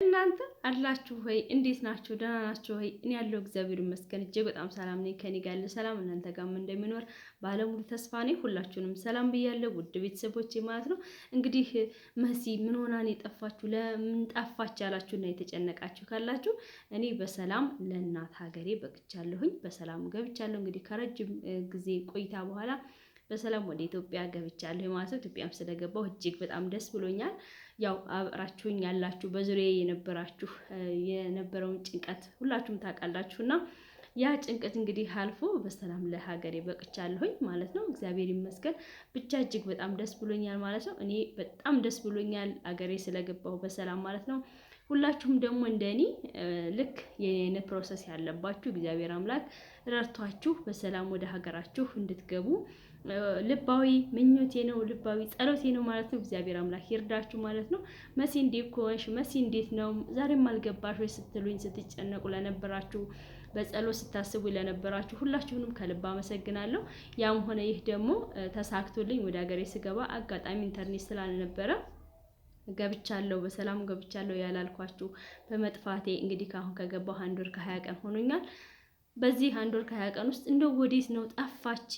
እናንተ አላችሁ ወይ? እንዴት ናችሁ? ደህና ናችሁ ወይ? እኔ ያለው እግዚአብሔር ይመስገን እጅግ በጣም ሰላም ነኝ። ከኔ ጋር ያለ ሰላም እናንተ ጋርም እንደሚኖር ባለሙሉ ተስፋ ነኝ። ሁላችሁንም ሰላም ብያለሁ ውድ ቤተሰቦቼ ማለት ነው። እንግዲህ መሲ ምን ሆና ነው የጠፋችሁ? ለምን ጠፋች ያላችሁና የተጨነቃችሁ ካላችሁ እኔ በሰላም ለእናት ሀገሬ በቅቻለሁኝ። በሰላም ገብቻለሁ። እንግዲህ ከረጅም ጊዜ ቆይታ በኋላ በሰላም ወደ ኢትዮጵያ ገብቻለሁ ማለት ነው። ኢትዮጵያም ስለገባሁ እጅግ በጣም ደስ ብሎኛል። ያው አብራችሁኝ ያላችሁ በዙሪያዬ የነበራችሁ የነበረውን ጭንቀት ሁላችሁም ታውቃላችሁና ያ ጭንቀት እንግዲህ አልፎ በሰላም ለሀገሬ በቅቻለሁኝ ማለት ነው። እግዚአብሔር ይመስገን ብቻ እጅግ በጣም ደስ ብሎኛል ማለት ነው። እኔ በጣም ደስ ብሎኛል አገሬ ስለገባሁ በሰላም ማለት ነው። ሁላችሁም ደግሞ እንደኔ ልክ የኔ ፕሮሰስ ያለባችሁ እግዚአብሔር አምላክ ረድቷችሁ በሰላም ወደ ሀገራችሁ እንድትገቡ ልባዊ ምኞቴ ነው፣ ልባዊ ጸሎቴ ነው ማለት ነው። እግዚአብሔር አምላክ ይርዳችሁ ማለት ነው። መሲ እንዴት ኮንሽ? መሲ እንዴት ነው? ዛሬም አልገባሽ ወይ ስትሉኝ ስትጨነቁ ለነበራችሁ በጸሎት ስታስቡ ለነበራችሁ ሁላችሁንም ከልብ አመሰግናለሁ። ያም ሆነ ይህ ደግሞ ተሳክቶልኝ ወደ ሀገሬ ስገባ አጋጣሚ ኢንተርኔት ስላልነበረ ገብቻለሁ፣ በሰላም ገብቻለሁ ያላልኳችሁ በመጥፋቴ እንግዲህ ካሁን ከገባሁ 1 ወር ከ20 ቀን ሆኖኛል። በዚህ 1 ወር ከ20 ቀን ውስጥ እንደው ወዴት ነው ጠፋች፣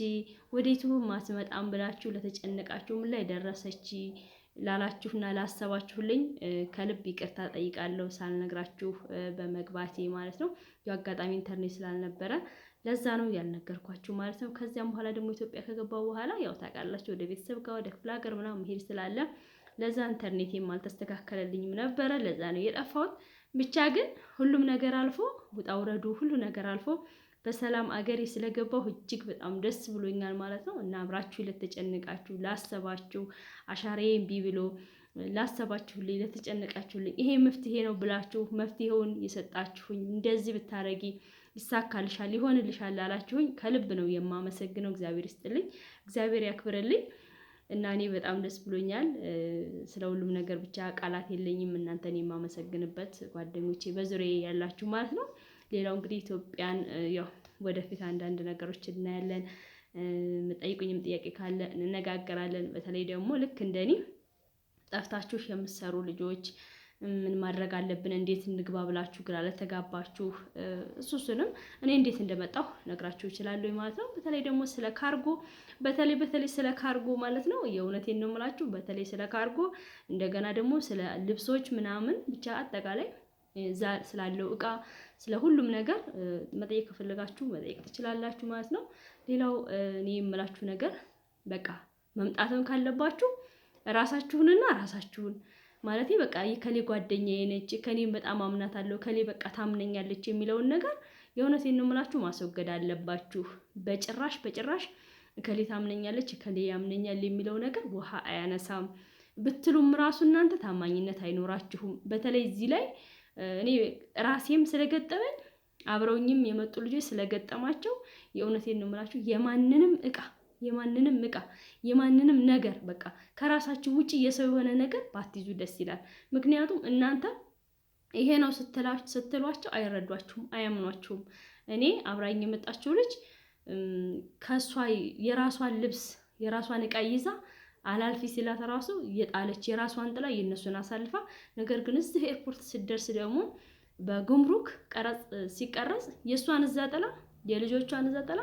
ወዴቱ ማስመጣም ብላችሁ ለተጨነቃችሁ ምን ላይ ደረሰች ላላችሁና ላሰባችሁልኝ ከልብ ይቅርታ ጠይቃለሁ፣ ሳልነግራችሁ በመግባቴ ማለት ነው። ያው አጋጣሚ ኢንተርኔት ስላልነበረ ለዛ ነው ያልነገርኳችሁ ማለት ነው። ከዚያም በኋላ ደግሞ ኢትዮጵያ ከገባው በኋላ ያው ታውቃላችሁ ወደ ቤተሰብ ጋር ወደ ክፍለ ሀገር ምናምን መሄድ ስላለ ለዛ ኢንተርኔቴም አልተስተካከለልኝም ነበረ። ለዛ ነው የጠፋሁት። ብቻ ግን ሁሉም ነገር አልፎ ውጣ ውረዱ ሁሉ ነገር አልፎ በሰላም አገሬ ስለገባሁ እጅግ በጣም ደስ ብሎኛል ማለት ነው። እና አብራችሁ ለተጨነቃችሁ ላሰባችሁ አሻራዬ እምቢ ብሎ ላሰባችሁልኝ ለተጨነቃችሁልኝ ይሄ መፍትሄ ነው ብላችሁ መፍትሄውን የሰጣችሁኝ እንደዚህ ብታረጊ ይሳካልሻል ይሆንልሻል ላላችሁኝ ከልብ ነው የማመሰግነው። እግዚአብሔር ይስጥልኝ፣ እግዚአብሔር ያክብርልኝ። እና እኔ በጣም ደስ ብሎኛል። ስለ ሁሉም ነገር ብቻ ቃላት የለኝም እናንተን የማመሰግንበት ጓደኞቼ በዙሪያዬ ያላችሁ ማለት ነው። ሌላው እንግዲህ ኢትዮጵያን ያው ወደፊት አንዳንድ ነገሮች እናያለን። የምጠይቁኝም ጥያቄ ካለ እንነጋገራለን። በተለይ ደግሞ ልክ እንደኔ ጠፍታችሁ የምትሰሩ ልጆች ምን ማድረግ አለብን፣ እንዴት እንግባ ብላችሁ ግራ ለተጋባችሁ እሱንም እኔ እንዴት እንደመጣሁ ነግራችሁ እችላለሁ ማለት ነው። በተለይ ደግሞ ስለ ካርጎ በተለይ ስለ ካርጎ ማለት ነው የእውነቴን ነው የምላችሁ። በተለይ ስለ ካርጎ እንደገና ደግሞ ስለ ልብሶች ምናምን ብቻ አጠቃላይ ስላለው እቃ ስለ ሁሉም ነገር መጠየቅ ከፈለጋችሁ መጠየቅ ትችላላችሁ ማለት ነው። ሌላው እኔ የምላችሁ ነገር በቃ መምጣትም ካለባችሁ ራሳችሁን ማለት በቃ ከሌ ጓደኛዬ ነች ከኔም በጣም አምናታለሁ ከሌ በቃ ታምነኛለች የሚለውን ነገር የእውነቴን ነው የምላችሁ ማስወገድ አለባችሁ። በጭራሽ ከሌ ታምነኛለች ከሌ ያምነኛል የሚለው ነገር ውሃ አያነሳም ብትሉም ራሱ እናንተ ታማኝነት አይኖራችሁም። በተለይ እዚህ ላይ እኔ ራሴም ስለገጠመኝ አብረውኝም የመጡ ልጆች ስለገጠማቸው የእውነቴን ነው የምላችሁ የማንንም ነገር በቃ ከራሳችሁ ውጪ የሰው የሆነ ነገር ባትይዙ ደስ ይላል። ምክንያቱም እናንተ ይሄ ነው ስትሏቸው አይረዷችሁም፣ አያምኗችሁም። እኔ አብራኝ የመጣችው ልጅ ከሷ የራሷን ልብስ የራሷን እቃ ይዛ አላልፊ ሲላት ራሱ የጣለች የራሷን ጥላ የነሱን አሳልፋ፣ ነገር ግን እዚህ ኤርፖርት ስትደርስ ደግሞ በጉምሩክ ቀረጽ ሲቀረጽ የሷን እዛ ጥላ የልጆቿን እዛ ጥላ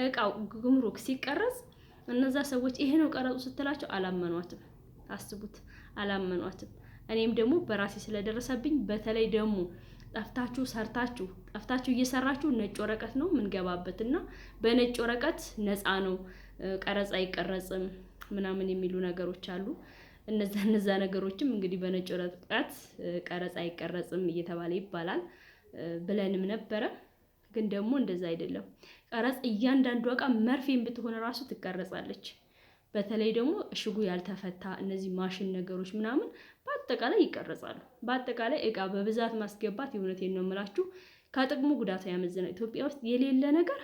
እቃው ጉምሩክ ሲቀረጽ እነዛ ሰዎች ይሄ ነው ቀረጹ ስትላቸው አላመኗትም። አስቡት፣ አላመኗትም። እኔም ደግሞ በራሴ ስለደረሰብኝ በተለይ ደግሞ ጠፍታችሁ እየሰራችሁ ነጭ ወረቀት ነው የምንገባበትና በነጭ ወረቀት ነፃ ነው ቀረጽ አይቀረጽም ምናምን የሚሉ ነገሮች አሉ። እነዛ ነገሮችም እንግዲህ በነጭ ወረቀት ቀረጽ አይቀረጽም እየተባለ ይባላል ብለንም ነበረ። ግን ደግሞ እንደዛ አይደለም። ቀረጽ እያንዳንዱ እቃ መርፌን ብትሆን ራሱ ትቀረጻለች። በተለይ ደግሞ እሽጉ ያልተፈታ እነዚህ ማሽን ነገሮች ምናምን በአጠቃላይ ይቀረጻሉ። በአጠቃላይ እቃ በብዛት ማስገባት የእውነቴን ነው የምላችሁ ከጥቅሙ ጉዳቱ ያመዝናል። ኢትዮጵያ ውስጥ የሌለ ነገር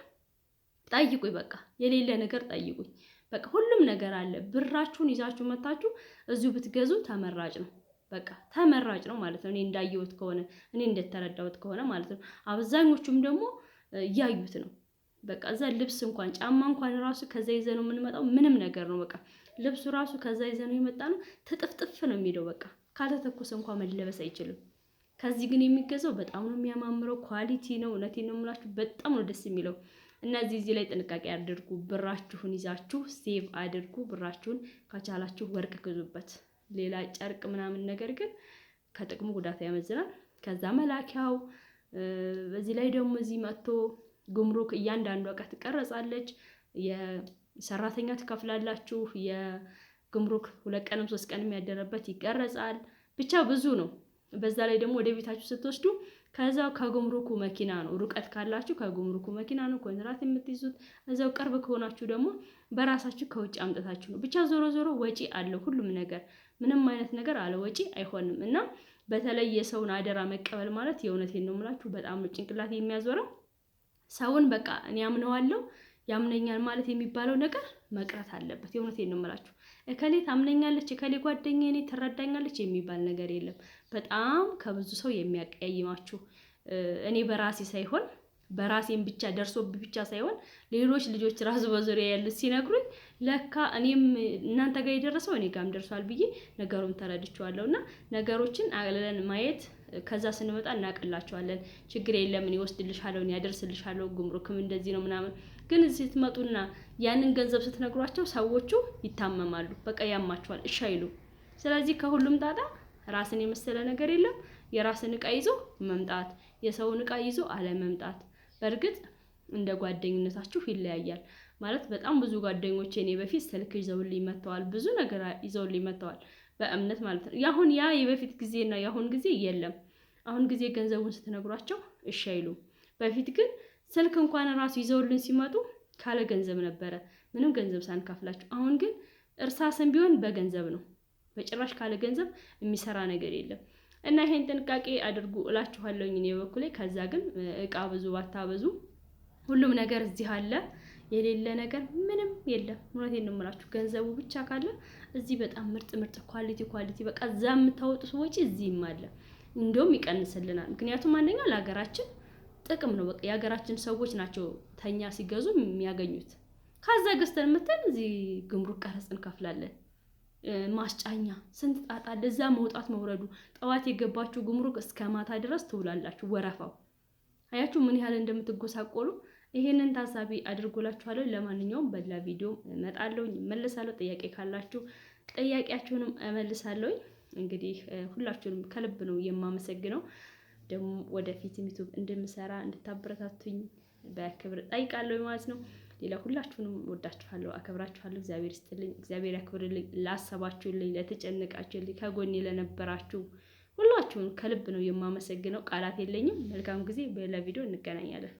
ጠይቁኝ፣ በቃ የሌለ ነገር ጠይቁኝ። በቃ ሁሉም ነገር አለ። ብራችሁን ይዛችሁ መታችሁ እዚሁ ብትገዙ ተመራጭ ነው። በቃ ተመራጭ ነው ማለት ነው። እኔ እንዳየሁት ከሆነ እኔ እንደተረዳሁት ከሆነ ማለት ነው። አብዛኞቹም ደግሞ እያዩት ነው። በቃ እዛ ልብስ እንኳን ጫማ እንኳን ራሱ ከዛ ይዘነው የምንመጣው ምንም ነገር ነው። በቃ ልብሱ ራሱ ከዛ ይዘነው የመጣ ነው። ተጥፍጥፍ ነው የሚለው። በቃ ካልተተኮሰ እንኳን መለበስ አይችልም። ከዚህ ግን የሚገዛው በጣም ነው የሚያማምረው፣ ኳሊቲ ነው። እውነቴን ነው የምላችሁ በጣም ነው ደስ የሚለው። እና እዚህ ላይ ጥንቃቄ አድርጉ። ብራችሁን ይዛችሁ ሴቭ አድርጉ። ብራችሁን ከቻላችሁ ወርቅ ግዙበት። ሌላ ጨርቅ ምናምን ነገር ግን ከጥቅሙ ጉዳት ያመዝናል። ከዛ መላኪያው በዚህ ላይ ደግሞ እዚህ መጥቶ ጉምሩክ እያንዳንዷ እቃ ትቀረጻለች። የሰራተኛ ትከፍላላችሁ። የጉምሩክ 2 ቀንም 3 ቀንም ያደረበት ይቀረጻል። ብቻ ብዙ ነው። በዛ ላይ ደግሞ ወደ ቤታችሁ ስትወስዱ ከዛው ከጉምሩኩ መኪና ነው። ሩቀት ካላችሁ ከጉምሩኩ መኪና ነው ኮንትራት የምትይዙት። እዛው ቅርብ ከሆናችሁ ደግሞ በራሳችሁ ከውጭ አምጥታችሁ ነው። ብቻ ዞሮ ዞሮ ወጪ አለው ሁሉም ነገር። ምንም አይነት ነገር አለ ወጪ አይሆንም። እና በተለይ የሰውን አደራ መቀበል ማለት የእውነቴን ነው የምላችሁ በጣም ነው ጭንቅላት የሚያዞረው። ሰውን በቃ እኔ አምነዋለሁ ያምነኛል ማለት የሚባለው ነገር መቅረት አለበት። የእውነቴን ነው የምላችሁ። እከሌ ታምነኛለች፣ እከሌ ጓደኛዬ እኔ ትረዳኛለች የሚባል ነገር የለም። በጣም ከብዙ ሰው የሚያቀያይማችሁ እኔ በራሴ ሳይሆን በራሴን ብቻ ደርሶብኝ ብቻ ሳይሆን ሌሎች ልጆች ራሱ በዙሪያ ያሉት ሲነግሩኝ ለካ እኔም እናንተ ጋር የደረሰው እኔ ጋርም ደርሷል ብዬ ነገሩን ተረድቼዋለሁና ነገሮችን አቅልለን ማየት ከዛ ስንመጣ እናቀላቸዋለን። ችግር የለም እኔ ወስድልሻለሁ፣ እኔ ያደርስልሻለሁ፣ ጉምሩክም እንደዚህ ነው ምናምን። ግን እዚህ ስትመጡና ያንን ገንዘብ ስትነግሯቸው ሰዎቹ ይታመማሉ። በቃ ያማቸዋል፣ እሺ አይሉም። ስለዚህ ከሁሉም ጣጣ ራስን የመሰለ ነገር የለም። የራስን እቃ ይዞ መምጣት፣ የሰውን እቃ ይዞ አለመምጣት። በእርግጥ እንደ ጓደኝነታችሁ ይለያያል። ማለት በጣም ብዙ ጓደኞቼ እኔ በፊት ስልክ ይዘውልኝ መጥተዋል፣ ብዙ ነገር ይዘውልኝ መጥተዋል፣ በእምነት ማለት ነው። ያሁን ያ የበፊት ጊዜና ያሁን ጊዜ የለም። አሁን ጊዜ ገንዘቡን ስትነግሯቸው እሺ አይሉም። በፊት ግን ስልክ እንኳን ራሱ ይዘውልን ሲመጡ ካለ ገንዘብ ነበረ፣ ምንም ገንዘብ ሳንካፍላቸው። አሁን ግን እርሳስም ቢሆን በገንዘብ ነው። በጭራሽ ካለ ገንዘብ የሚሰራ ነገር የለም። እና ይሄን ጥንቃቄ አድርጉ እላችኋለሁ እኔ በኩሌ። ከዛ ግን እቃ ብዙ ባታበዙ፣ ሁሉም ነገር እዚህ አለ። የሌለ ነገር ምንም የለም። እውነቴን ነው የምላችሁ። ገንዘቡ ብቻ ካለ እዚህ በጣም ምርጥ ምርጥ ኳሊቲ በቃ እዛ የምታወጡት ወጪ እዚህም አለ። እንደውም ይቀንስልናል። ምክንያቱም አንደኛ ለሀገራችን ጥቅም ነው። በቃ የሀገራችን ሰዎች ናቸው ተኛ ሲገዙ የሚያገኙት። ከዛ ገዝተን መተን እዚህ ጉምሩክ ቀረጽ እንከፍላለን። ማስጫኛ ስንት ጣጣ ለዛ መውጣት መውረዱ። ጠዋት የገባችሁ ጉምሩክ እስከ ማታ ድረስ ትውላላችሁ። ወረፋው አያችሁ ምን ያህል እንደምትጎሳቆሉ። ይሄንን ታሳቢ አድርጎላችኋለሁ። ለማንኛውም በሌላ ቪዲዮ እመጣለሁ፣ እመለሳለሁ። ጥያቄ ካላችሁ ጥያቄያችሁንም እመልሳለሁ። እንግዲህ ሁላችሁንም ከልብ ነው የማመሰግነው። ደግሞ ወደፊት ዩቲዩብ እንደምሰራ እንድታበረታቱኝ በክብር ጠይቃለሁ ማለት ነው። ሌላ ሁላችሁንም ወዳችኋለሁ፣ አከብራችኋለሁ። እግዚአብሔር ይስጥልኝ፣ እግዚአብሔር ያክብርልኝ። ላሰባችሁልኝ፣ ለተጨነቃችሁልኝ፣ ከጎኔ ለነበራችሁ ሁላችሁም ከልብ ነው የማመሰግነው። ቃላት የለኝም። መልካም ጊዜ። በሌላ ቪዲዮ እንገናኛለን።